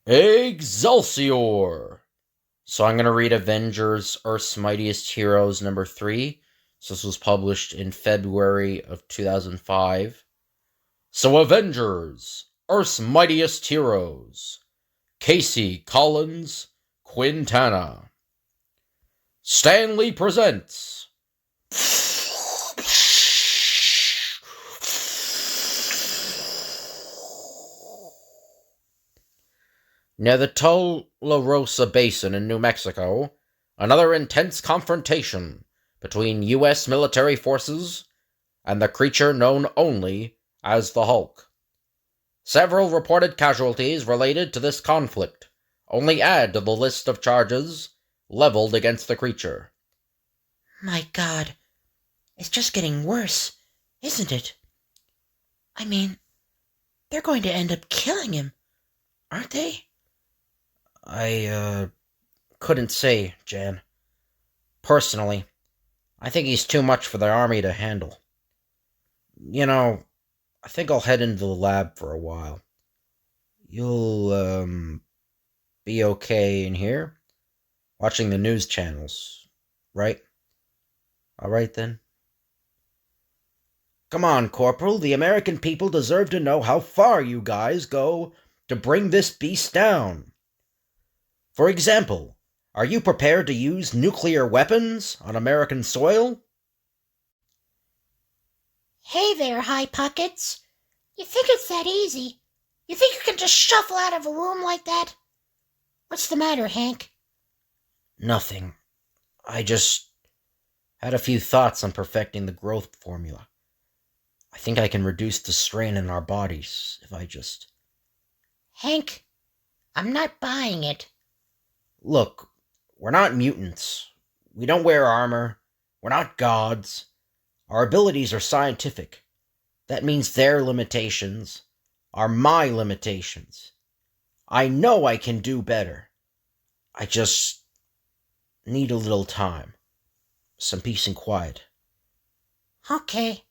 Excelsior! So I'm going to read Avengers, Earth's Mightiest Heroes number 3. So this was published in February of 2005. So Avengers, Earth's Mightiest Heroes. Casey Collins Quintana. Stanley presents. Near the Tularosa Basin in New Mexico, another intense confrontation between U.S. military forces and the creature known only as the Hulk. Several reported casualties related to this conflict only add to the list of charges leveled against the creature. My God, it's just getting worse, isn't it? I mean, they're going to end up killing him, aren't they? I couldn't say, Jan. Personally, I think he's too much for the army to handle. I think I'll head into the lab for a while. You'll, be okay in here? Watching the news channels, right? Alright then. Come on, Corporal, the American people deserve to know how far you guys go to bring this beast down. For example, are you prepared to use nuclear weapons on American soil? Hey there, High Pockets. You think it's that easy? You think you can just shuffle out of a room like that? What's the matter, Hank? Nothing. I just had a few thoughts on perfecting the growth formula. I think I can reduce the strain in our bodies if I just... Hank, I'm not buying it. Look, we're not mutants. We don't wear armor. We're not gods. Our abilities are scientific. That means their limitations are my limitations. I know I can do better. I just need a little time. Some peace and quiet. Okay,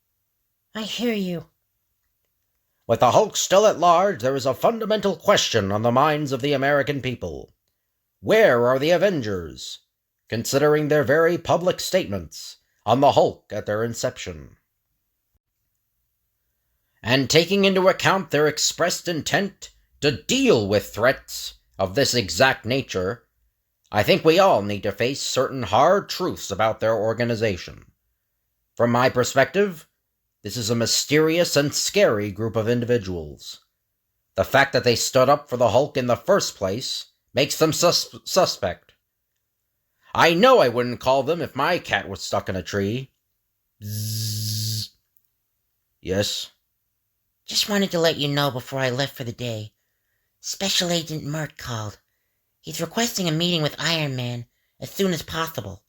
I hear you. With the Hulk still at large, there is a fundamental question on the minds of the American people. Where are the Avengers, considering their very public statements on the Hulk at their inception? And taking into account their expressed intent to deal with threats of this exact nature, I think we all need to face certain hard truths about their organization. From my perspective, this is a mysterious and scary group of individuals. The fact that they stood up for the Hulk in the first place makes them suspect. I know I wouldn't call them if my cat was stuck in a tree. Bzzz. Yes? Just wanted to let you know before I left for the day. Special Agent Mert called. He's requesting a meeting with Iron Man as soon as possible.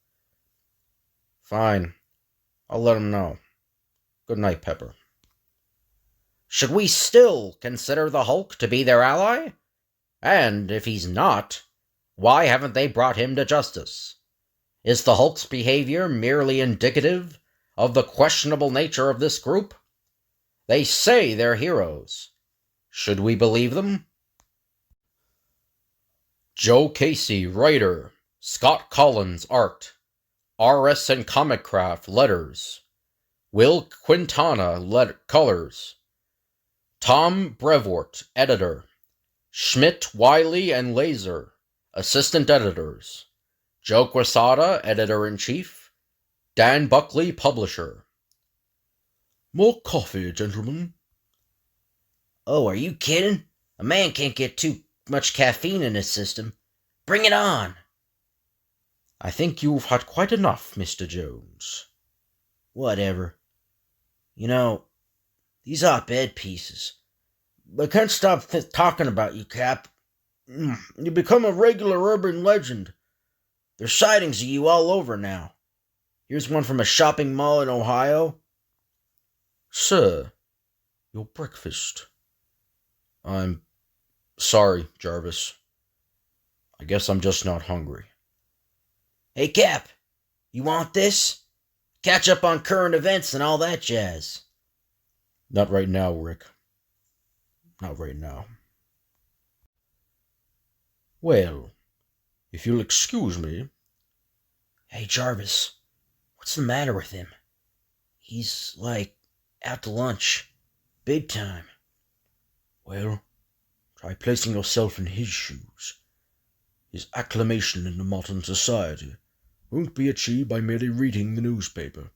Fine. I'll let him know. Good night, Pepper. Should we still consider the Hulk to be their ally? And if he's not, why haven't they brought him to justice? Is the Hulk's behavior merely indicative of the questionable nature of this group? They say they're heroes. Should we believe them? Joe Casey, writer. Scott Collins, art. R.S. and Comic Craft, letters. Will Quintana, colors. Tom Brevoort, editor. Schmidt, Wiley, and Laser, assistant editors. Joe Quesada, editor-in-chief. Dan Buckley, publisher. More coffee, gentlemen. Oh, are you kidding? A man can't get too much caffeine in his system. Bring it on. I think you've had quite enough, Mr. Jones. Whatever. These op-ed pieces. I can't stop talking about you, Cap. You become a regular urban legend. There's sightings of you all over now. Here's one from a shopping mall in Ohio. Sir, your breakfast. I'm sorry, Jarvis. I guess I'm just not hungry. Hey, Cap, you want this? Catch up on current events and all that jazz. Not right now, Rick. Not right now. Well, if you'll excuse me. Hey, Jarvis, what's the matter with him? He's, out to lunch. Big time. Well, try placing yourself in his shoes. His acclamation into modern society won't be achieved by merely reading the newspaper.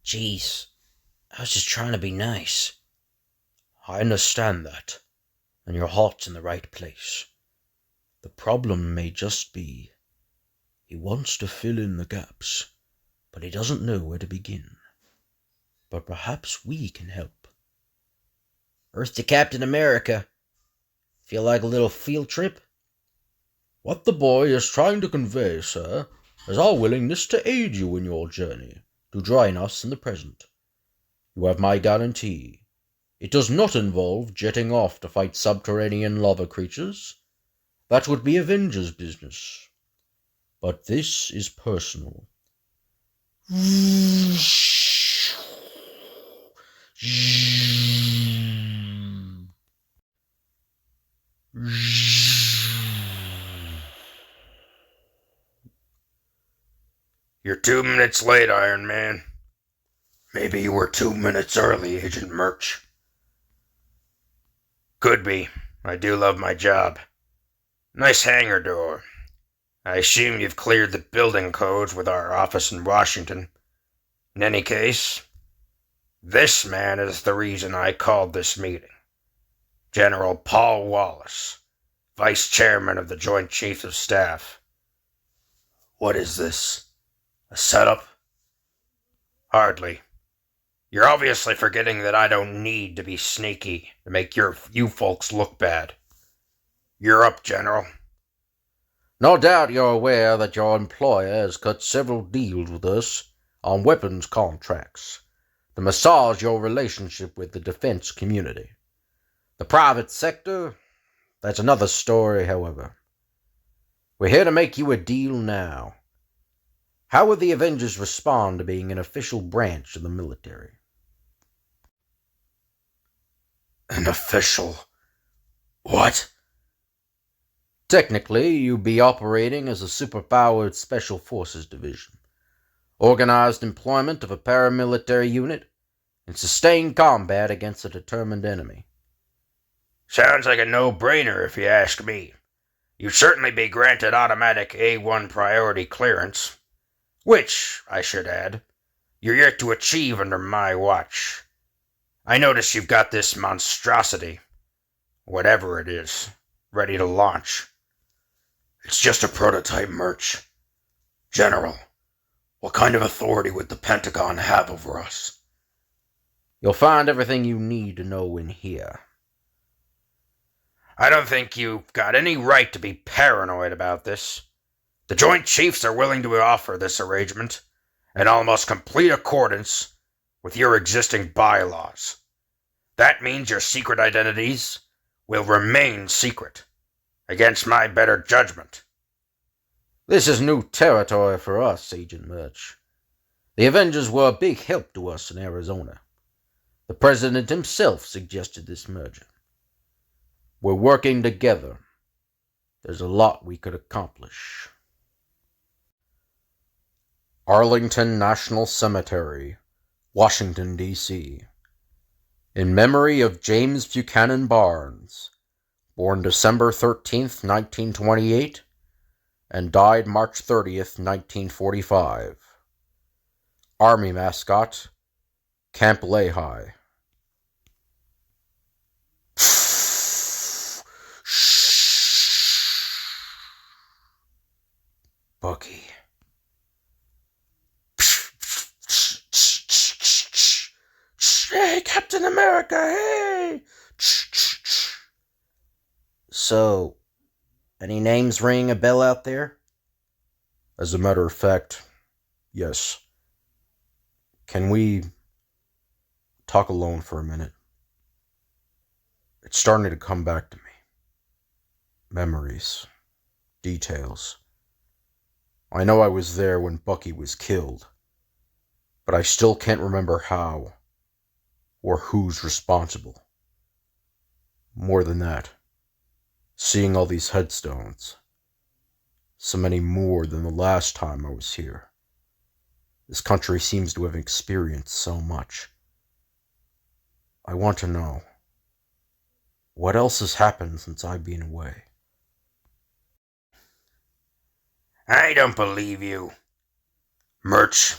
Jeez, I was just trying to be nice. I understand that, and your heart's in the right place. The problem may just be he wants to fill in the gaps, but he doesn't know where to begin. But perhaps we can help. Earth to Captain America. Feel like a little field trip? What the boy is trying to convey, sir, is our willingness to aid you in your journey, to join us in the present. You have my guarantee. It does not involve jetting off to fight subterranean lava creatures. That would be Avengers' business. But this is personal. You're 2 minutes late, Iron Man. Maybe you were 2 minutes early, Agent Murch. Could be. I do love my job. Nice hangar door. I assume you've cleared the building codes with our office in Washington. In any case, this man is the reason I called this meeting. General Paul Wallace, Vice Chairman of the Joint Chiefs of Staff. What is this? A setup? Hardly. You're obviously forgetting that I don't need to be sneaky to make you folks look bad. You're up, General. No doubt you're aware that your employer has cut several deals with us on weapons contracts to massage your relationship with the defense community. The private sector, that's another story, however. We're here to make you a deal now. How would the Avengers respond to being an official branch of the military? An official? What? Technically, you'd be operating as a superpowered Special Forces division, organized employment of a paramilitary unit, and sustained combat against a determined enemy. Sounds like a no-brainer if you ask me. You'd certainly be granted automatic A1 priority clearance, which, I should add, you're yet to achieve under my watch. I notice you've got this monstrosity, whatever it is, ready to launch. It's just a prototype, Murch. General, what kind of authority would the Pentagon have over us? You'll find everything you need to know in here. I don't think you've got any right to be paranoid about this. The Joint Chiefs are willing to offer this arrangement in almost complete accordance with your existing bylaws. That means your secret identities will remain secret, against my better judgment. This is new territory for us, Agent Murch. The Avengers were a big help to us in Arizona. The President himself suggested this merger. We're working together. There's a lot we could accomplish. Arlington National Cemetery, Washington, D.C. In memory of James Buchanan Barnes, born December 13th, 1928, and died March 30th, 1945. Army mascot, Camp Lehi. Bucky. Hey, Captain America, hey! So, any names ring a bell out there? As a matter of fact, yes. Can we talk alone for a minute? It's starting to come back to me. Memories. Details. I know I was there when Bucky was killed, but I still can't remember how or who's responsible. More than that, seeing all these headstones, so many more than the last time I was here. This country seems to have experienced so much. I want to know, what else has happened since I've been away? I don't believe you. Murch,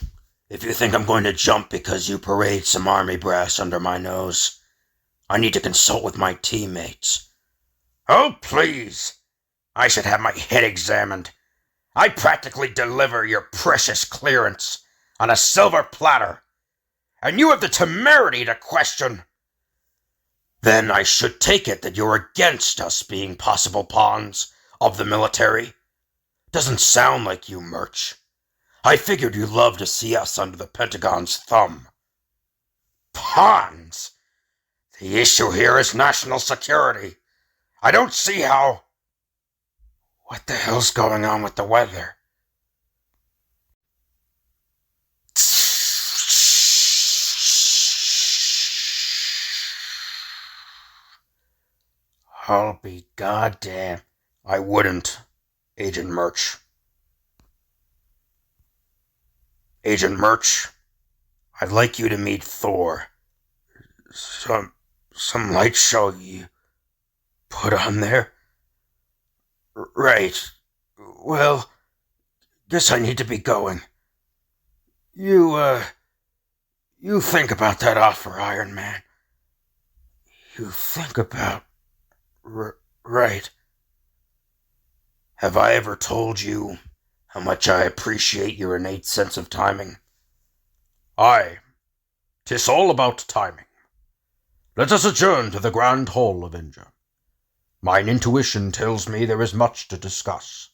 if you think I'm going to jump because you parade some army brass under my nose, I need to consult with my teammates. Oh, please! I should have my head examined. I practically deliver your precious clearance on a silver platter, and you have the temerity to question. Then I should take it that you're against us being possible pawns of the military. Doesn't sound like you, Murch. I figured you'd love to see us under the Pentagon's thumb. Pawns! The issue here is national security. I don't see how... What the hell's going on with the weather? I'll be goddamn. I wouldn't, Agent Murch. Agent Murch, I'd like you to meet Thor. Some light show you put on there? Right. Well, guess I need to be going. You think about that offer, Iron Man. You think about... right. Have I ever told you how much I appreciate your innate sense of timing? Aye. 'Tis all about timing. Let us adjourn to the Grand Hall, Avenger. Mine intuition tells me there is much to discuss.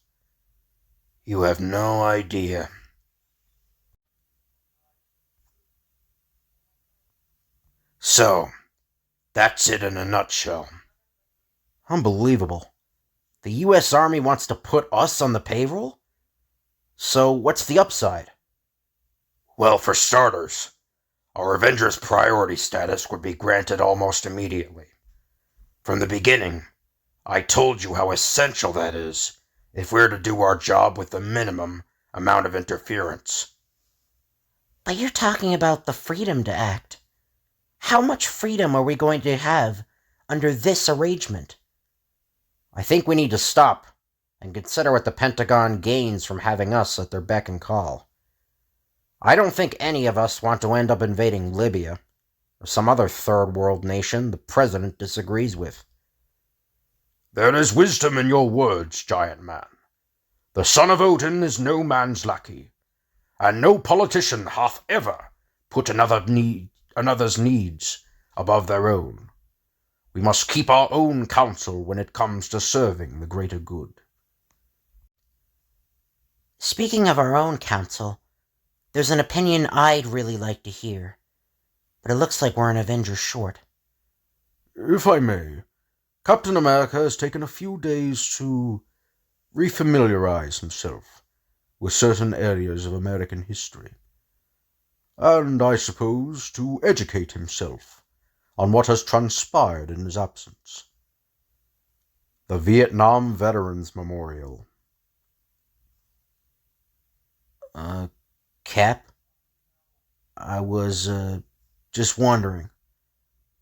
You have no idea. So, that's it in a nutshell. Unbelievable. The U.S. Army wants to put us on the payroll? So what's the upside? Well, for starters, our Avengers priority status would be granted almost immediately. From the beginning, I told you how essential that is if we're to do our job with the minimum amount of interference. But you're talking about the freedom to act. How much freedom are we going to have under this arrangement? I think we need to stop and consider what the Pentagon gains from having us at their beck and call. I don't think any of us want to end up invading Libya or some other third world nation the President disagrees with. There is wisdom in your words, Giant Man. The son of Odin is no man's lackey, and no politician hath ever put another's needs above their own. We must keep our own counsel when it comes to serving the greater good. Speaking of our own counsel, there's an opinion I'd really like to hear, but it looks like we're an Avenger short. If I may, Captain America has taken a few days to refamiliarize himself with certain areas of American history, and I suppose to educate himself on what has transpired in his absence. The Vietnam Veterans Memorial. Cap? I was, just wondering,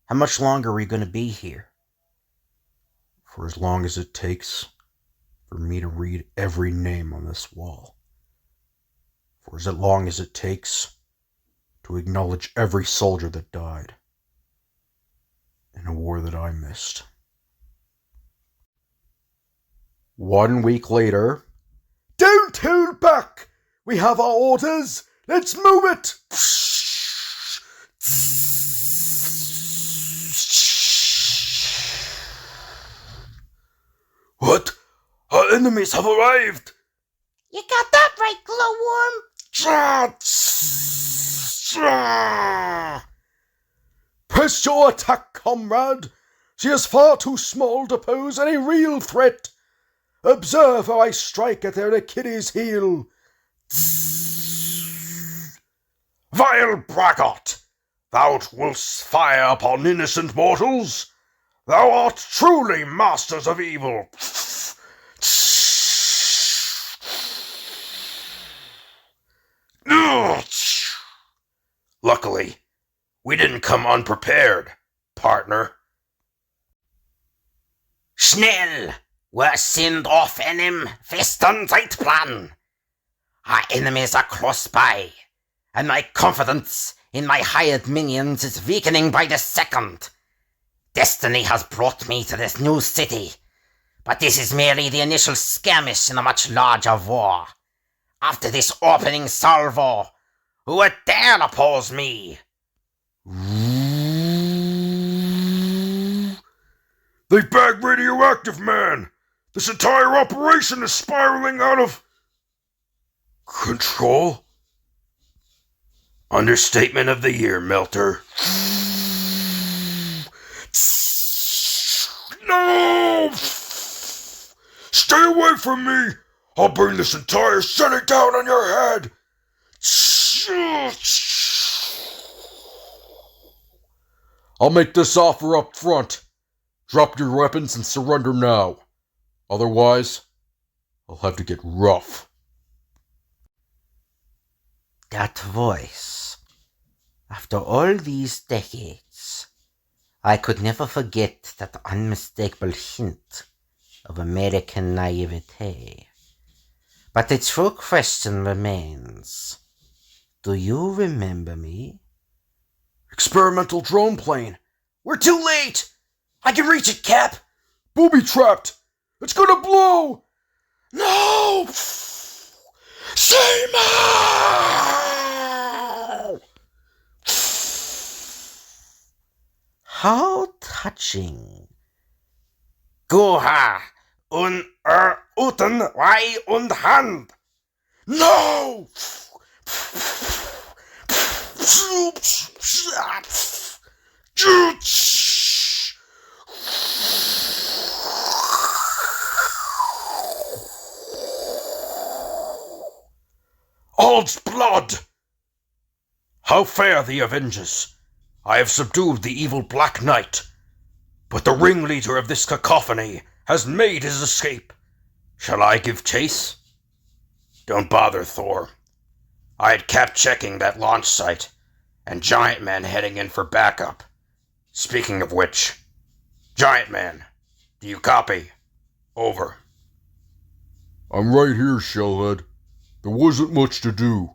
how much longer are we going to be here? For as long as it takes for me to read every name on this wall. For as long as it takes to acknowledge every soldier that died in a war that I missed. 1 week later. Don't hold back! We have our orders! Let's move it! What? Our enemies have arrived! You got that right, Glowworm! Press your attack, comrade! She is far too small to pose any real threat. Observe how I strike at their Achilles' heel Vile braggart! Thou wilt fire upon innocent mortals? Thou art truly masters of evil! Luckily, we didn't come unprepared, partner. Schnell! Wir sind auf einem festen Zeitplan. Our enemies are close by, and my confidence in my hired minions is weakening by the second. Destiny has brought me to this new city, but this is merely the initial skirmish in a much larger war. After this opening salvo, who would dare oppose me? They bagged Radioactive Man! This entire operation is spiraling out of control? Understatement of the year, Melter. No! Stay away from me! I'll bring this entire city down on your head! I'll make this offer up front. Drop your weapons and surrender now. Otherwise, I'll have to get rough. That voice. After all these decades, I could never forget that unmistakable hint of American naivete. But the true question remains. Do you remember me? Experimental drone plane. We're too late! I can reach it, Cap! Booby-trapped! It's gonna blow! No! Seymour! How touching. Goha und Uten Wei und Hand. No! All's blood! How fare the Avengers? I have subdued the evil Black Knight, but the ringleader of this cacophony has made his escape. Shall I give chase? Don't bother, Thor. I had Cap checking that launch site, and Giant Man heading in for backup. Speaking of which, Giant Man, do you copy? Over. I'm right here, Shellhead. There wasn't much to do.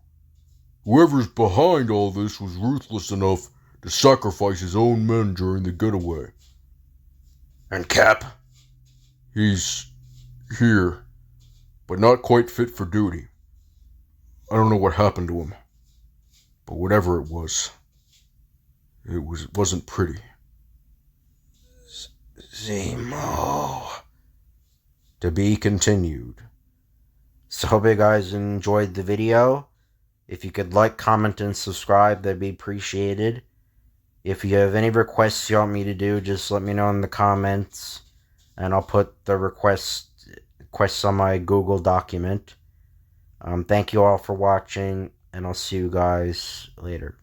Whoever's behind all this was ruthless enough to sacrifice his own men during the getaway. And Cap? He's here, but not quite fit for duty. I don't know what happened to him, but whatever it wasn't pretty. Zemo. To be continued. So hope you guys enjoyed the video. If you could like, comment, and subscribe, that'd be appreciated. If you have any requests you want me to do, just let me know in the comments, and I'll put the requests on my Google document. Thank you all for watching, and I'll see you guys later.